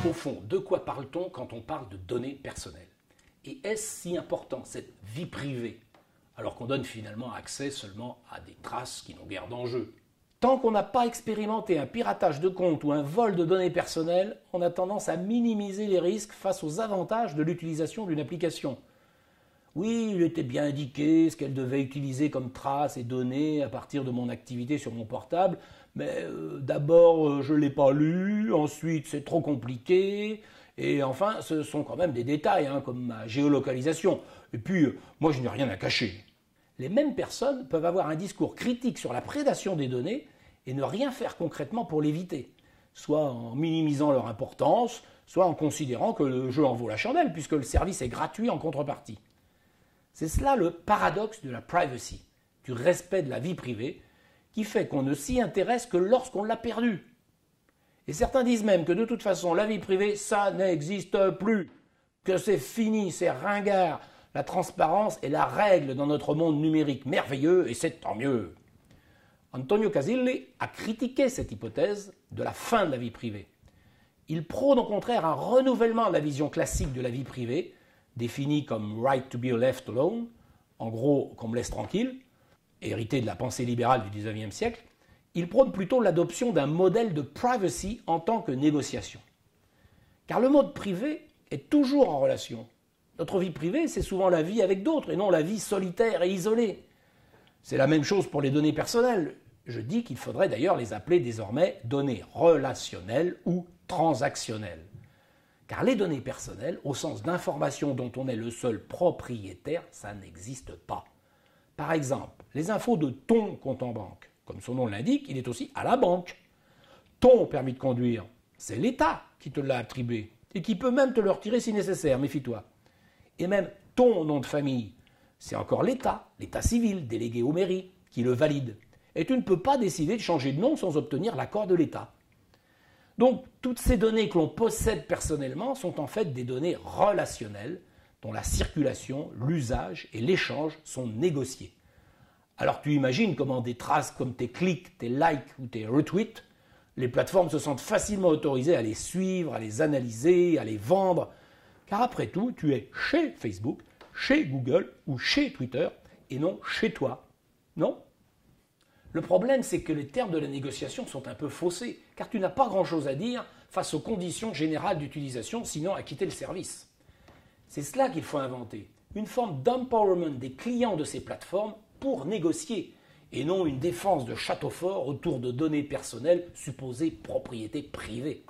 Au fond, de quoi parle-t-on quand on parle de données personnelles? Et est-ce si important, cette vie privée, alors qu'on donne finalement accès seulement à des traces qui n'ont guère d'enjeu? Tant qu'on n'a pas expérimenté un piratage de compte ou un vol de données personnelles, on a tendance à minimiser les risques face aux avantages de l'utilisation d'une application. Oui, il était bien indiqué ce qu'elle devait utiliser comme traces et données à partir de mon activité sur mon portable, mais d'abord je ne l'ai pas lu, ensuite c'est trop compliqué, et enfin ce sont quand même des détails, comme ma géolocalisation. Et puis, moi je n'ai rien à cacher. Les mêmes personnes peuvent avoir un discours critique sur la prédation des données et ne rien faire concrètement pour l'éviter, soit en minimisant leur importance, soit en considérant que le jeu en vaut la chandelle, puisque le service est gratuit en contrepartie. C'est cela le paradoxe de la privacy, du respect de la vie privée, qui fait qu'on ne s'y intéresse que lorsqu'on l'a perdue. Et certains disent même que de toute façon, la vie privée, ça n'existe plus, que c'est fini, c'est ringard. La transparence est la règle dans notre monde numérique merveilleux, et c'est tant mieux. Antonio Casilli a critiqué cette hypothèse de la fin de la vie privée. Il prône au contraire un renouvellement de la vision classique de la vie privée, définie comme « right to be left alone », en gros, qu'on me laisse tranquille, hérité de la pensée libérale du XIXe siècle. Il prône plutôt l'adoption d'un modèle de privacy en tant que négociation. Car le mode privé est toujours en relation. Notre vie privée, c'est souvent la vie avec d'autres et non la vie solitaire et isolée. C'est la même chose pour les données personnelles. Je dis qu'il faudrait d'ailleurs les appeler désormais données relationnelles ou transactionnelles. Car les données personnelles, au sens d'informations dont on est le seul propriétaire, ça n'existe pas. Par exemple, les infos de ton compte en banque. Comme son nom l'indique, il est aussi à la banque. Ton permis de conduire, c'est l'État qui te l'a attribué et qui peut même te le retirer si nécessaire, méfie-toi. Et même ton nom de famille, c'est encore l'État civil, délégué aux mairies, qui le valide. Et tu ne peux pas décider de changer de nom sans obtenir l'accord de l'État. Donc, toutes ces données que l'on possède personnellement sont en fait des données relationnelles dont la circulation, l'usage et l'échange sont négociés. Alors tu imagines comment des traces comme tes clics, tes likes ou tes retweets, les plateformes se sentent facilement autorisées à les suivre, à les analyser, à les vendre. Car après tout, tu es chez Facebook, chez Google ou chez Twitter et non chez toi. Non ? Le problème, c'est que les termes de la négociation sont un peu faussés, car tu n'as pas grand-chose à dire face aux conditions générales d'utilisation, sinon à quitter le service. C'est cela qu'il faut inventer, une forme d'empowerment des clients de ces plateformes pour négocier, et non une défense de château fort autour de données personnelles supposées propriété privée.